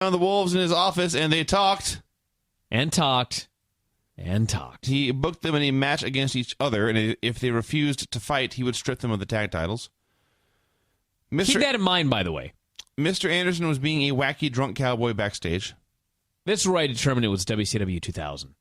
the Wolves in his office, and they talked. And talked. And talked. He booked them in a match against each other, and if they refused to fight, he would strip them of the tag titles. Keep that in mind, by the way. Mr. Anderson was being a wacky drunk cowboy backstage. This is where I determined it was WCW 2000.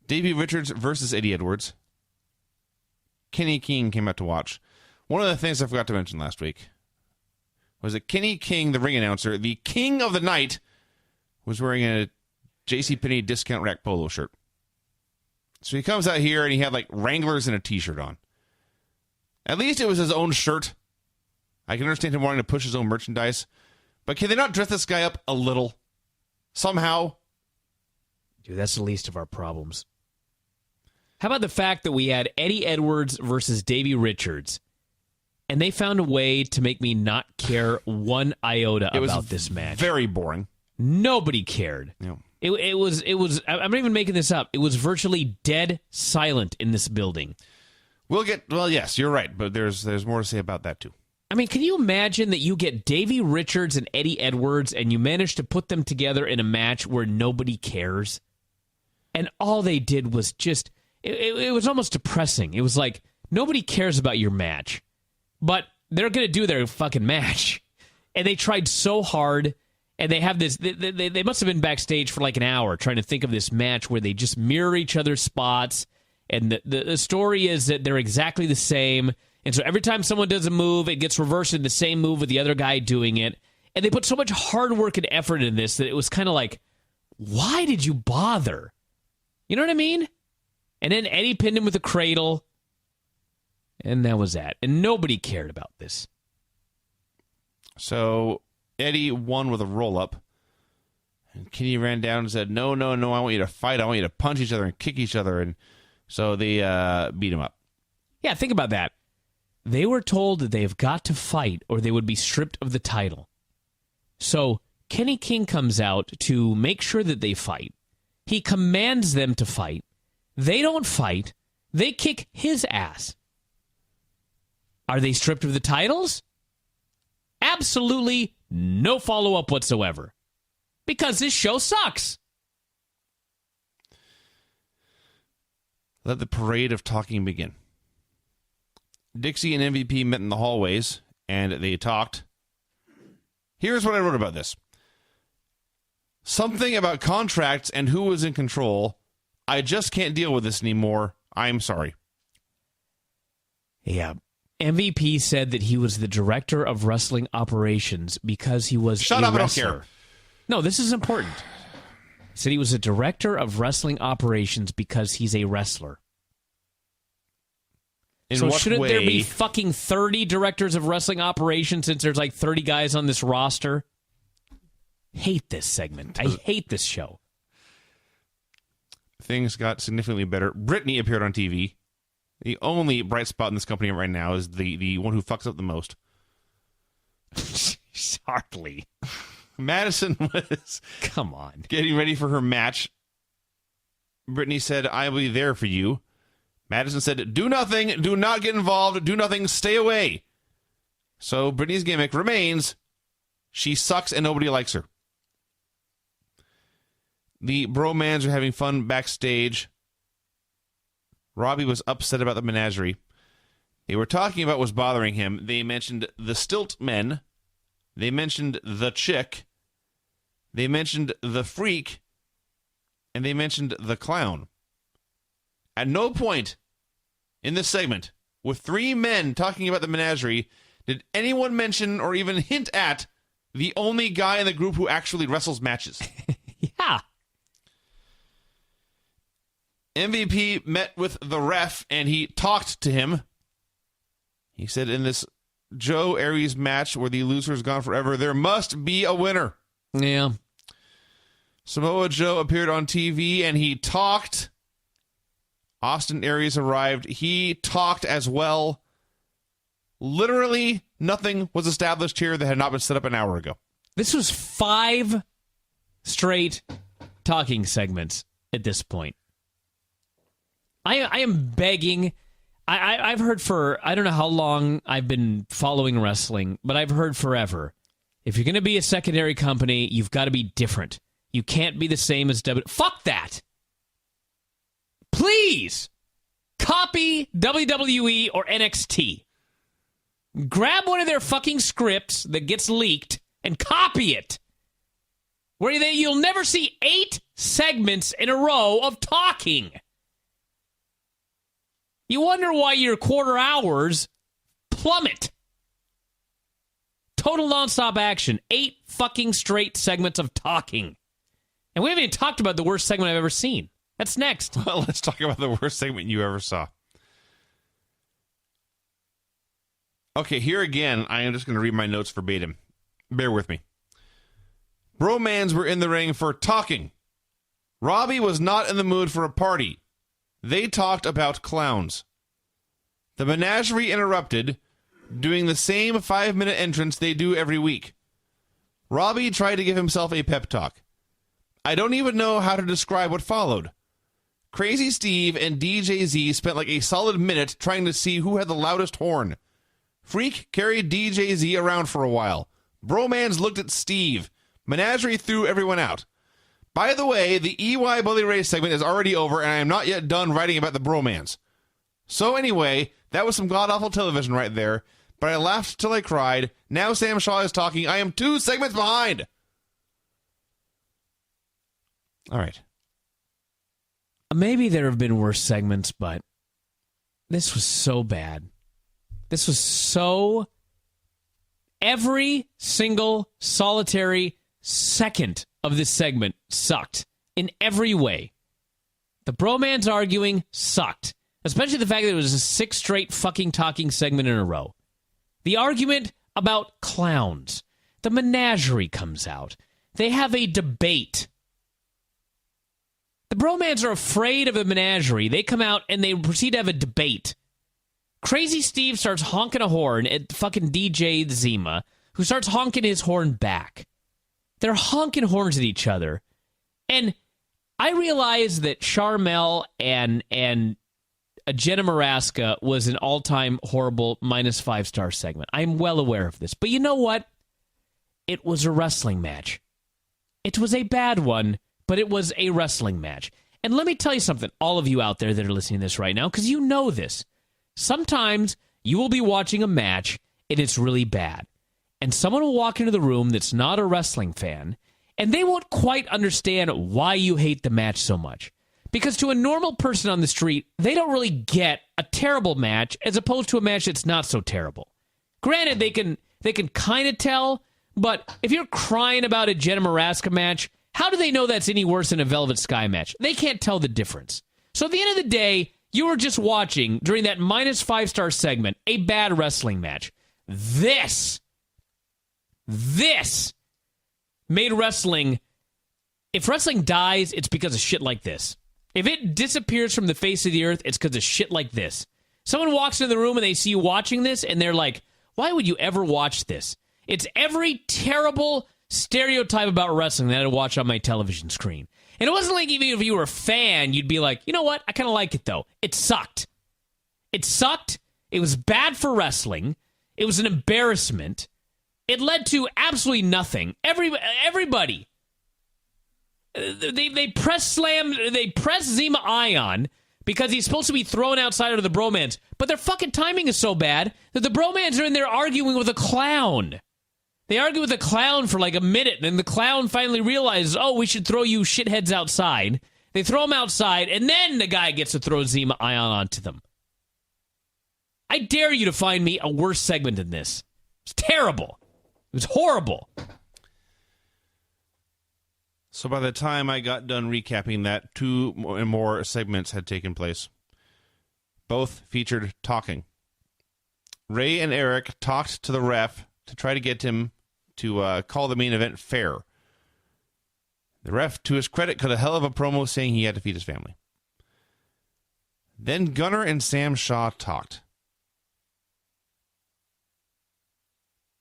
Davey Richards versus Eddie Edwards. Kenny King came out to watch. One of the things I forgot to mention last week was that Kenny King, the ring announcer, the king of the night, was wearing a JCPenney discount rack polo shirt. So he comes out here and he had like Wranglers and a t-shirt on. At least it was his own shirt. I can understand him wanting to push his own merchandise. But can they not dress this guy up a little? Somehow? Dude, that's the least of our problems. How about the fact that we had Eddie Edwards versus Davey Richards, and they found a way to make me not care one iota about this match? Very boring. Nobody cared. Yeah. It was. I'm not even making this up. It was virtually dead silent in this building. Well, yes, you're right, but there's more to say about that too. I mean, can you imagine that you get Davey Richards and Eddie Edwards and you manage to put them together in a match where nobody cares? And all they did was just, it was almost depressing. It was like, nobody cares about your match, but they're going to do their fucking match. And they tried so hard, and they have this, they must have been backstage for like an hour trying to think of this match where they just mirror each other's spots. And the story is that they're exactly the same. And so every time someone does a move, it gets reversed in the same move with the other guy doing it. And they put so much hard work and effort in this that it was kind of like, why did you bother? You know what I mean? And then Eddie pinned him with a cradle. And that was that. And nobody cared about this. So Eddie won with a roll-up. And Kenny ran down and said, no, I want you to fight. I want you to punch each other and kick each other. And so they beat him up. Yeah, think about that. They were told that they've got to fight or they would be stripped of the title. So Kenny King comes out to make sure that they fight. He commands them to fight. They don't fight. They kick his ass. Are they stripped of the titles? Absolutely no follow-up whatsoever. Because this show sucks. Let the parade of talking begin. Dixie and MVP met in the hallways, and they talked. Here's what I wrote about this. Something about contracts and who was in control. I just can't deal with this anymore. I'm sorry. Yeah. MVP said that he was the director of wrestling operations because he was Shut a up, wrestler. I don't care. No, this is important. He said he was a director of wrestling operations because he's a wrestler. So shouldn't there be fucking 30 directors of wrestling operations since there's like 30 guys on this roster? Hate this segment. I hate this show. Things got significantly better. Brittany appeared on TV. The only bright spot in this company right now is the one who fucks up the most. Hardly. Madison was come on getting ready for her match. Brittany said, "I will be there for you." Madison said, "Do nothing, do not get involved, do nothing, stay away." So Brittany's gimmick remains, she sucks and nobody likes her. The Bromans are having fun backstage. Robbie was upset about the Menagerie. They were talking about what's bothering him. They mentioned the stilt men. They mentioned the chick. They mentioned the freak. And they mentioned the clown. At no point in this segment, with three men talking about the Menagerie, did anyone mention or even hint at the only guy in the group who actually wrestles matches. Yeah. MVP met with the ref, and he talked to him. He said, in this Joe Aries match where the loser is gone forever, there must be a winner. Yeah. Samoa Joe appeared on TV, and he talked. Austin Aries arrived. He talked as well. Literally nothing was established here that had not been set up an hour ago. This was 5 straight talking segments at this point. I am begging. I've heard for, I don't know how long I've been following wrestling, but I've heard forever. If you're going to be a secondary company, you've got to be different. You can't be the same as WWE. Fuck that. Please copy WWE or NXT. Grab one of their fucking scripts that gets leaked and copy it. Where you'll never see 8 segments in a row of talking. You wonder why your quarter hours plummet. Total nonstop action. 8 fucking straight segments of talking. And we haven't even talked about the worst segment I've ever seen. That's next. Well, let's talk about the worst segment you ever saw. Okay, here again, I am just going to read my notes verbatim. Bear with me. Bromans were in the ring for talking. Robbie was not in the mood for a party. They talked about clowns. The Menagerie interrupted, doing the same 5-minute entrance they do every week. Robbie tried to give himself a pep talk. I don't even know how to describe what followed. Crazy Steve and DJ Z spent like a solid minute trying to see who had the loudest horn. Freak carried DJ Z around for a while. Bromans looked at Steve. Menagerie threw everyone out. By the way, the EY Bully Ray segment is already over, and I am not yet done writing about the Bromans. So anyway, that was some god-awful television right there, but I laughed till I cried. Now Sam Shaw is talking. I am 2 segments behind. All right. Maybe there have been worse segments, but this was so bad. This was so... Every single solitary second of this segment sucked in every way. The Bromans arguing sucked, especially the fact that it was a 6 straight fucking talking segment in a row. The argument about clowns. The Menagerie comes out. They have a debate. The Bromans are afraid of the Menagerie. They come out and they proceed to have a debate. Crazy Steve starts honking a horn at fucking DJ Zima, who starts honking his horn back. They're honking horns at each other. And I realize that Charmel and Jenna Maraska was an all-time horrible -5-star segment. I'm well aware of this. But you know what? It was a wrestling match. It was a bad one, but it was a wrestling match. And let me tell you something, all of you out there that are listening to this right now, because you know this. Sometimes you will be watching a match and it's really bad. And someone will walk into the room that's not a wrestling fan, and they won't quite understand why you hate the match so much. Because to a normal person on the street, they don't really get a terrible match as opposed to a match that's not so terrible. Granted, they can kind of tell, but if you're crying about a Jenna Maraska match, how do they know that's any worse than a Velvet Sky match? They can't tell the difference. So at the end of the day, you were just watching, during that -5-star segment, a bad wrestling match. This made wrestling... If wrestling dies, it's because of shit like this. If it disappears from the face of the earth, it's because of shit like this. Someone walks into the room and they see you watching this, and they're like, why would you ever watch this? It's every terrible stereotype about wrestling that I'd watch on my television screen. And it wasn't like even if you were a fan, you'd be like, you know what? I kind of like it, though. It sucked. It sucked. It was bad for wrestling. It was an embarrassment. It led to absolutely nothing. Everybody. They press Zima Ion because he's supposed to be thrown outside of the Bromans. But their fucking timing is so bad that the Bromans are in there arguing with a clown. They argue with the clown for like a minute, and then the clown finally realizes, oh, we should throw you shitheads outside. They throw him outside, and then the guy gets to throw Zima Ion onto them. I dare you to find me a worse segment than this. It's terrible. It was horrible. So by the time I got done recapping that, 2 more segments had taken place. Both featured talking. Ray and Eric talked to the ref to try to get him to call the main event fair. The ref, to his credit, cut a hell of a promo saying he had to feed his family. Then Gunner and Sam Shaw talked.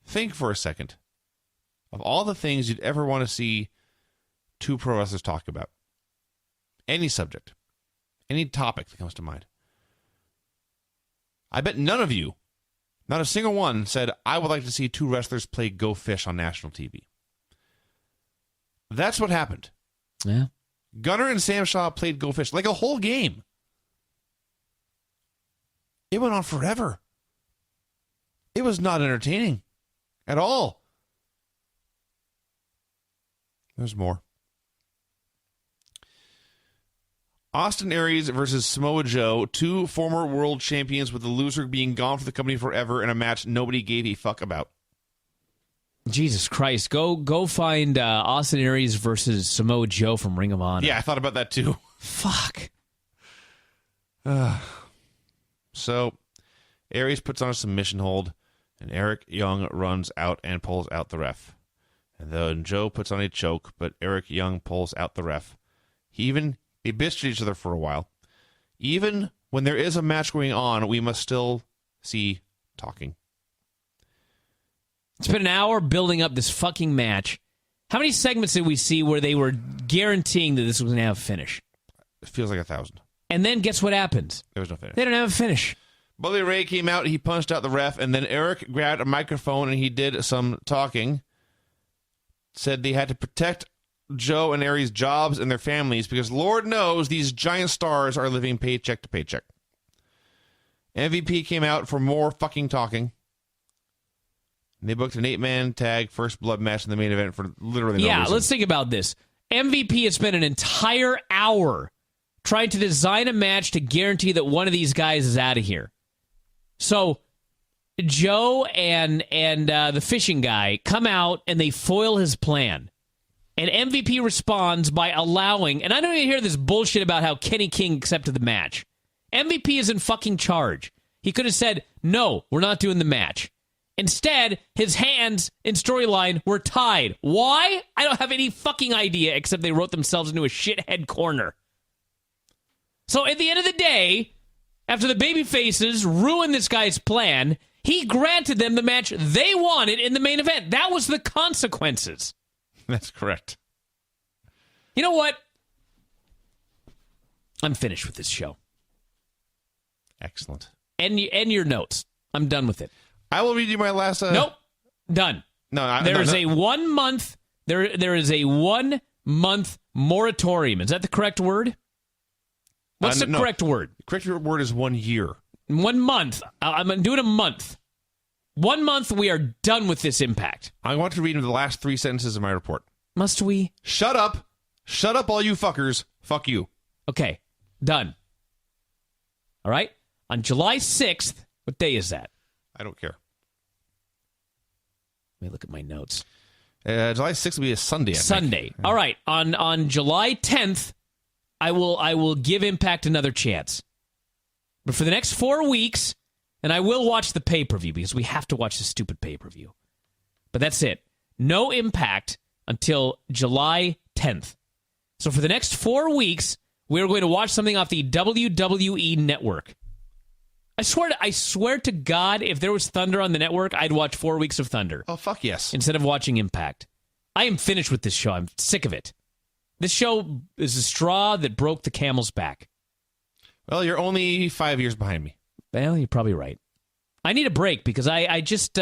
Think for a second of all the things you'd ever want to see 2 pro wrestlers talk about. Any subject. Any topic that comes to mind. I bet none of you Not a single one said, I would like to see two wrestlers play Go Fish on national TV. That's what happened. Yeah. Gunner and Sam Shaw played Go Fish like a whole game. It went on forever. It was not entertaining at all. There's more. Austin Aries versus Samoa Joe, two former world champions, with the loser being gone from the company forever in a match nobody gave a fuck about. Jesus Christ. Go find Austin Aries versus Samoa Joe from Ring of Honor. Yeah, I thought about that too. Fuck. So, Aries puts on a submission hold, and Eric Young runs out and pulls out the ref. And then Joe puts on a choke, but Eric Young pulls out the ref. They bitched at each other for a while. Even when there is a match going on, we must still see talking. It's been an hour building up this fucking match. How many segments did we see where they were guaranteeing that this was going to have a finish? It feels like 1,000. And then guess what happens? There was no finish. They don't have a finish. Bully Ray came out, he punched out the ref, and then Eric grabbed a microphone and he did some talking. Said they had to protect Joe and Aries' jobs and their families because Lord knows these giant stars are living paycheck to paycheck. MVP came out for more fucking talking. And they booked an 8-man tag first blood match in the main event for literally no reason. Let's think about this. MVP has spent an entire hour trying to design a match to guarantee that one of these guys is out of here. So Joe and the fishing guy come out and they foil his plan. And MVP responds by allowing, and I don't even hear this bullshit about how Kenny King accepted the match. MVP is in fucking charge. He could have said, no, we're not doing the match. Instead, his hands in storyline were tied. Why? I don't have any fucking idea, except they wrote themselves into a shithead corner. So at the end of the day, after the babyfaces ruined this guy's plan, he granted them the match they wanted in the main event. That was the consequences. That's correct. You know what? I'm finished with this show. Excellent. And your notes. I'm done with it. I will read you my last... Nope. Done. There is a 1 month... There is a 1 month moratorium. Is that the correct word? What's the correct word? The correct word is 1 year. 1 month. I'm doing a month. 1 month, we are done with this Impact. I want to read the last 3 sentences of my report. Must we? Shut up. Shut up, all you fuckers. Fuck you. Okay. Done. All right? On July 6th, what day is that? I don't care. Let me look at my notes. July 6th will be a Sunday, I think. Sunday. All right. On July 10th, I will give Impact another chance. But for the next 4 weeks, and I will watch the pay-per-view because we have to watch the stupid pay-per-view. But that's it. No Impact until July 10th. So for the next 4 weeks, we're going to watch something off the WWE Network. I swear to God, if there was Thunder on the network, I'd watch 4 weeks of Thunder. Oh, fuck yes. Instead of watching Impact. I am finished with this show. I'm sick of it. This show is a straw that broke the camel's back. Well, you're only 5 years behind me. Well, you're probably right. I need a break because I can't.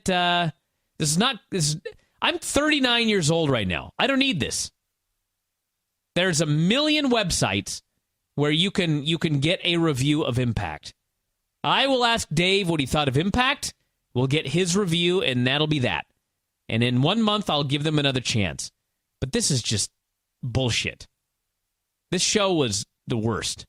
I'm 39 years old right now. I don't need this. There's a million websites where you can get a review of Impact. I will ask Dave what he thought of Impact. We'll get his review, and that'll be that. And in 1 month, I'll give them another chance. But this is just bullshit. This show was the worst.